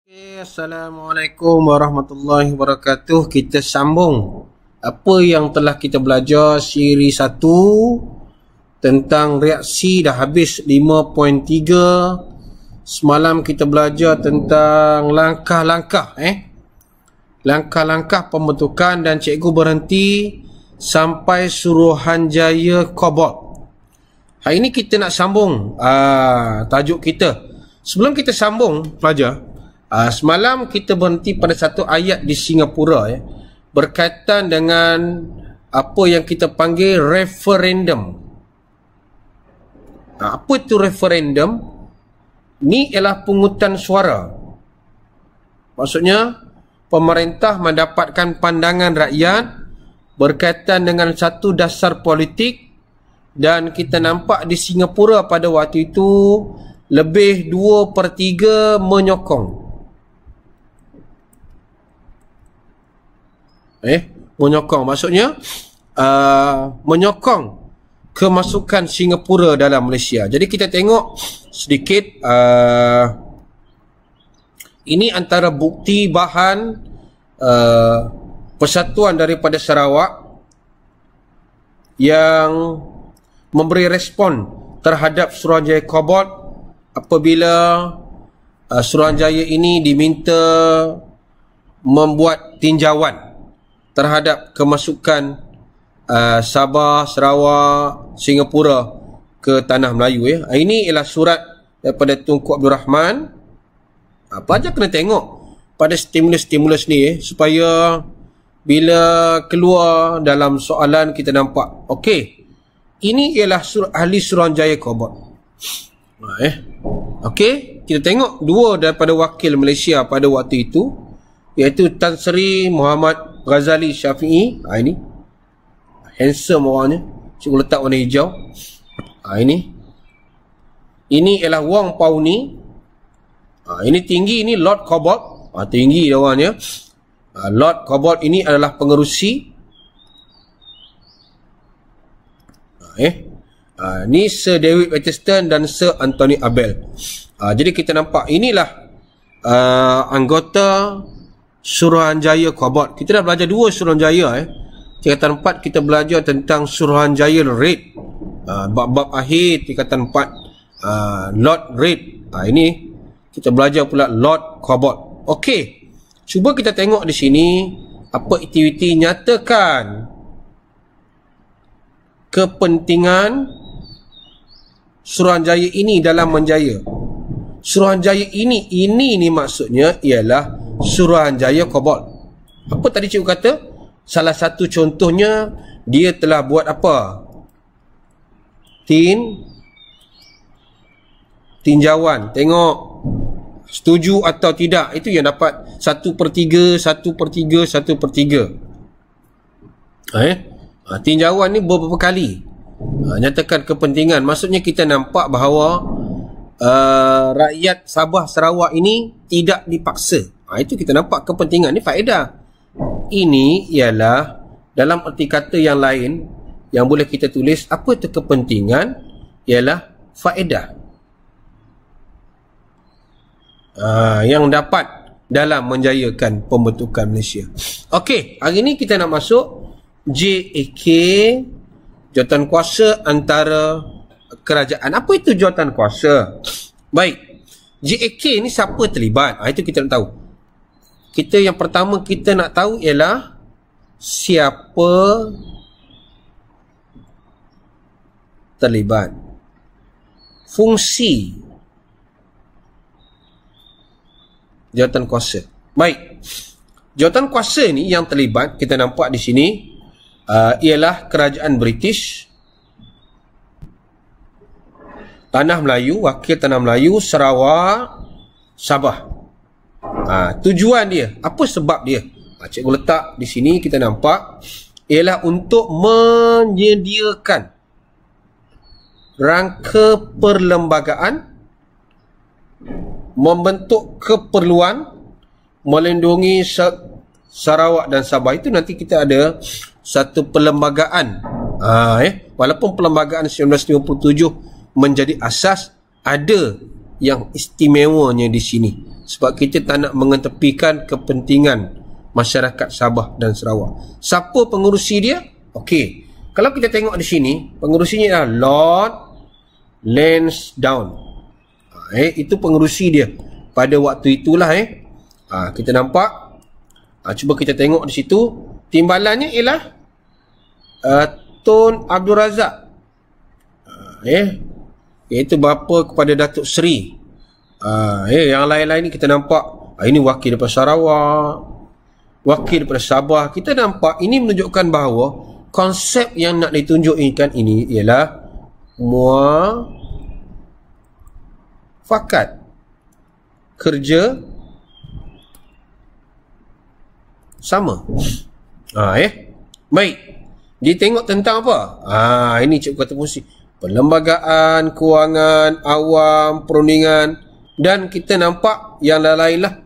Assalamualaikum warahmatullahi wabarakatuh. Kita sambung apa yang telah kita belajar siri 1 tentang reaksi. Dah habis 5.3. Semalam kita belajar tentang langkah-langkah langkah-langkah pembentukan, dan cikgu berhenti sampai Suruhanjaya Kobalt. Hari ini kita nak sambung tajuk kita. Sebelum kita sambung pelajar, semalam kita berhenti pada satu ayat di Singapura berkaitan dengan apa yang kita panggil referendum. Apa itu referendum? Ini ialah pungutan suara. Maksudnya pemerintah mendapatkan pandangan rakyat berkaitan dengan satu dasar politik, dan kita nampak di Singapura pada waktu itu lebih 2/3 menyokong. Menyokong maksudnya menyokong kemasukan Singapura dalam Malaysia. Jadi kita tengok sedikit ini antara bukti bahan persatuan daripada Sarawak yang memberi respon terhadap Suruhanjaya Kobalt apabila Suruhanjaya ini diminta membuat tinjauan terhadap kemasukan Sabah, Sarawak, Singapura ke Tanah Melayu. Ini ialah surat daripada Tunku Abdul Rahman. Pelajar kena tengok pada stimulus-stimulus ni supaya bila keluar dalam soalan kita nampak okey, ini ialah ahli Suruhanjaya Kobalt. Okey, kita tengok dua daripada wakil Malaysia pada waktu itu, iaitu Tan Sri Muhammad Ghazali Syafi'i. Ini handsome orangnya, cikgu letak warna hijau. Ini ialah Wong Pauni. Ini tinggi, ini Lord Cobalt. Tinggi dia orangnya. Lord Cobalt ini adalah pengerusi. Ni Sir David Waterston dan Sir Anthony Abel. Jadi kita nampak inilah anggota Suruhanjaya Kobalt. Kita dah belajar dua Suruhanjaya. Tingkatan 4 kita belajar tentang Suruhanjaya Red. Bab-bab akhir tingkatan 4 Lord Red. Ini kita belajar pula Lord Cobalt. Okey, cuba kita tengok di sini apa aktiviti nyatakan kepentingan Suruhanjaya ini dalam menjaya. Suruhanjaya ini ni maksudnya ialah Suruhanjaya Kobalt. Apa tadi cikgu kata? Salah satu contohnya, dia telah buat apa? Tinjauan. Tengok setuju atau tidak. Itu yang dapat 1/3, 1/3, 1/3. Tinjauan ni beberapa kali nyatakan kepentingan. Maksudnya kita nampak bahawa rakyat Sabah Sarawak ini tidak dipaksa. Itu kita nampak kepentingan ni, faedah. Ini ialah dalam erti kata yang lain yang boleh kita tulis, apa itu kepentingan? Ialah faedah yang dapat dalam menjayakan pembentukan Malaysia. Okey, hari ini kita nak masuk JAK, jawatan kuasa antara kerajaan. Apa itu jawatan kuasa? Baik, JAK ni siapa terlibat? Itu kita nak tahu. Kita yang pertama kita nak tahu ialah siapa terlibat. Fungsi jawatan kuasa. Baik, jawatan kuasa ni yang terlibat kita nampak di sini ialah Kerajaan British, Tanah Melayu, Wakil Tanah Melayu, Sarawak, Sabah. Tujuan dia, apa sebab dia? Cikgu letak di sini kita nampak ialah untuk menyediakan rangka perlembagaan, membentuk keperluan, melindungi Sarawak dan Sabah. Itu nanti kita ada satu perlembagaan. Walaupun perlembagaan 1957 menjadi asas, ada yang istimewanya di sini. Sebab kita tak nak mengetepikan kepentingan masyarakat Sabah dan Sarawak. Siapa pengurusi dia? Okey. Kalau kita tengok di sini, pengurusinya adalah Lord Lansdowne. Itu pengurusi dia pada waktu itulah. Kita nampak. Cuba kita tengok di situ. Timbalannya ialah Tun Abdul Razak. Iaitu bapa kepada Datuk Seri. Yang lain-lain ni kita nampak. Ini wakil daripada Sarawak, wakil daripada Sabah. Kita nampak ini menunjukkan bahawa konsep yang nak ditunjukkan ini ialah muafakat kerja sama. Baik. Dia tengok tentang apa? Ini cikgu kata fungsi perlembagaan, kewangan, awam, perundingan, dan kita nampak yang lain-lain lah.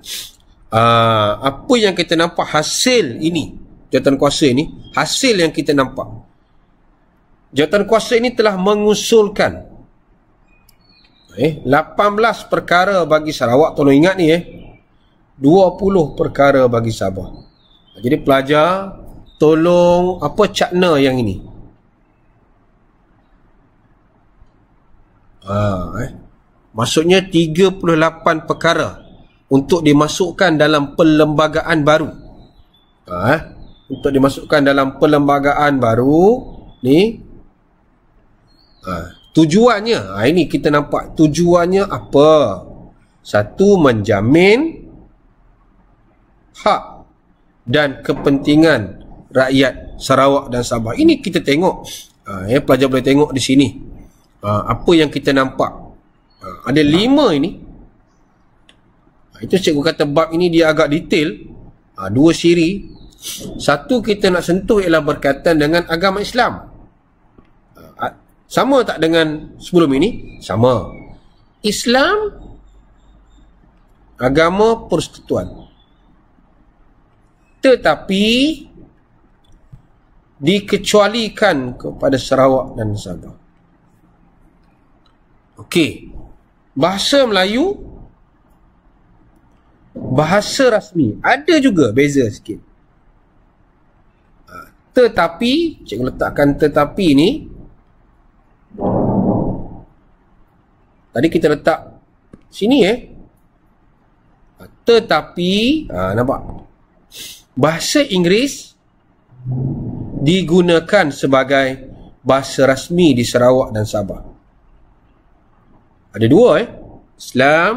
Apa yang kita nampak hasil ini, jawatan kuasa ini, hasil yang kita nampak. Jawatan kuasa ini telah mengusulkan 18 perkara bagi Sarawak. Tolong ingat ni 20 perkara bagi Sabah. Jadi pelajar tolong cakna yang ini. Maksudnya 38 perkara untuk dimasukkan dalam perlembagaan baru. Untuk dimasukkan dalam perlembagaan baru ni. Tujuannya, ini kita nampak tujuannya apa? Satu, menjamin hak dan kepentingan rakyat Sarawak dan Sabah. Ini kita tengok. Pelajar boleh tengok di sini. Apa yang kita nampak. Ada 5 ini. Itu cikgu kata bab ini dia agak detail. 2 siri. Satu kita nak sentuh ialah berkaitan dengan agama Islam. Sama tak dengan sebelum ini? Sama. Islam, agama persekutuan. Tetapi dikecualikan kepada Sarawak dan Sabah. Okey. Bahasa Melayu, bahasa rasmi, ada juga beza sikit. Tetapi, cikgu letakkan tetapi ni. Tadi kita letak sini tetapi nampak bahasa Inggeris digunakan sebagai bahasa rasmi di Sarawak dan Sabah. Ada 2 Islam,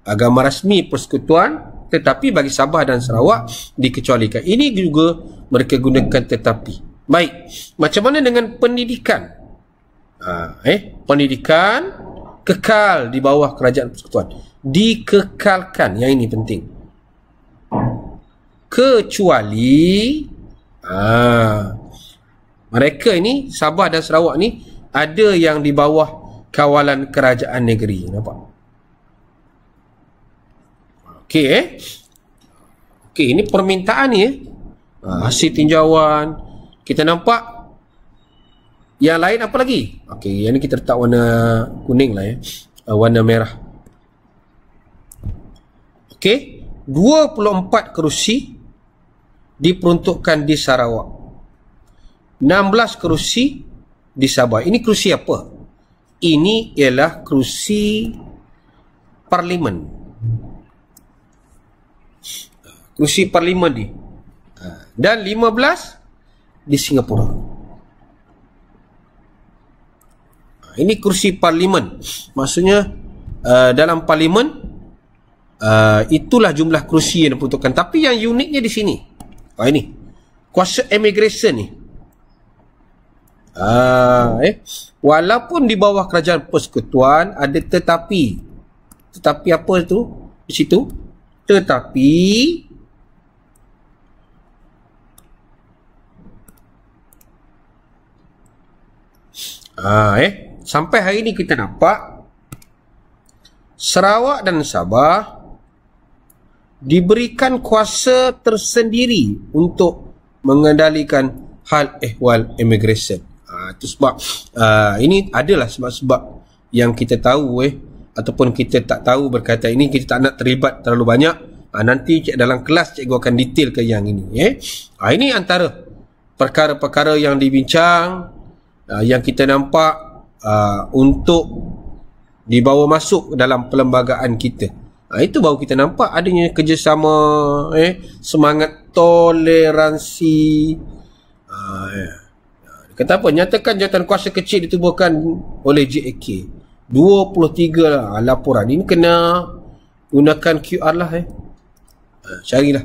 agama rasmi persekutuan, tetapi bagi Sabah dan Sarawak dikecualikan. Ini juga mereka gunakan tetapi. Baik, macam mana dengan pendidikan? Pendidikan kekal di bawah kerajaan persekutuan. Dikekalkan, yang ini penting. Kecuali mereka ini, Sabah dan Sarawak ni, ada yang di bawah kawalan kerajaan negeri. Nampak? Okey Okey, ini permintaan ni hasil tinjauan. Kita nampak. Yang lain apa lagi? Okey, yang ni kita letak warna kuning lah warna merah. Okey, 24 kerusi diperuntukkan di Sarawak. 16 kerusi di Sabah. Ini kerusi apa? Ini ialah kerusi parlimen. Kerusi parlimen ni. Dan 15 di Singapura. Ini kursi parlimen. Maksudnya dalam parlimen itulah jumlah kerusi yang diperuntukkan. Tapi yang uniknya di sini, ini kuasa immigration ni, walaupun di bawah kerajaan persekutuan ada tetapi. Tetapi apa tu di situ? Tetapi sampai hari ini kita nampak Sarawak dan Sabah diberikan kuasa tersendiri untuk mengendalikan hal ehwal immigration. Itu sebab ini adalah sebab-sebab yang kita tahu ataupun kita tak tahu berkaitan ini, kita tak nak terlibat terlalu banyak, nanti dalam kelas cikgu akan detailkan yang ini. Ini antara perkara-perkara yang dibincang, yang kita nampak untuk dibawa masuk dalam perlembagaan kita. Itu baru kita nampak adanya kerjasama, semangat toleransi. Kata apa? Nyatakan jawatan kuasa kecil ditubuhkan oleh JAK. 23 lah laporan. Ini kena gunakan QR lah. Carilah.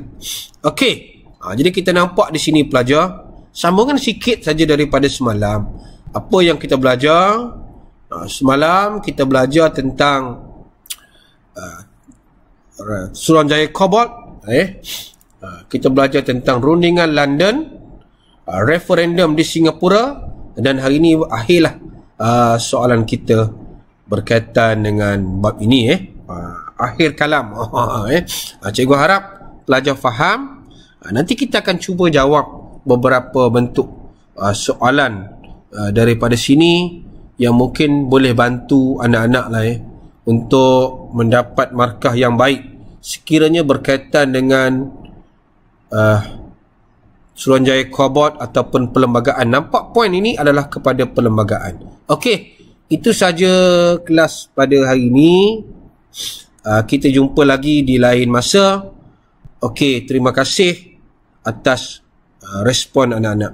Okey. Jadi kita nampak di sini pelajar. Sambungan sikit saja daripada semalam. Apa yang kita belajar? Semalam kita belajar tentang Suruhanjaya Cobalt. Kita belajar tentang rundingan London, referendum di Singapura, dan hari ini akhirlah soalan kita berkaitan dengan bab ini. Akhir kalam. Cikgu harap pelajar faham. Nanti kita akan cuba jawab beberapa bentuk soalan daripada sini yang mungkin boleh bantu anak-anak lah untuk mendapat markah yang baik sekiranya berkaitan dengan Suruhanjaya Cobalt ataupun perlembagaan. Nampak poin ini adalah kepada perlembagaan. Okey, itu saja kelas pada hari ini. Kita jumpa lagi di lain masa. Okey, terima kasih atas respon anak-anak.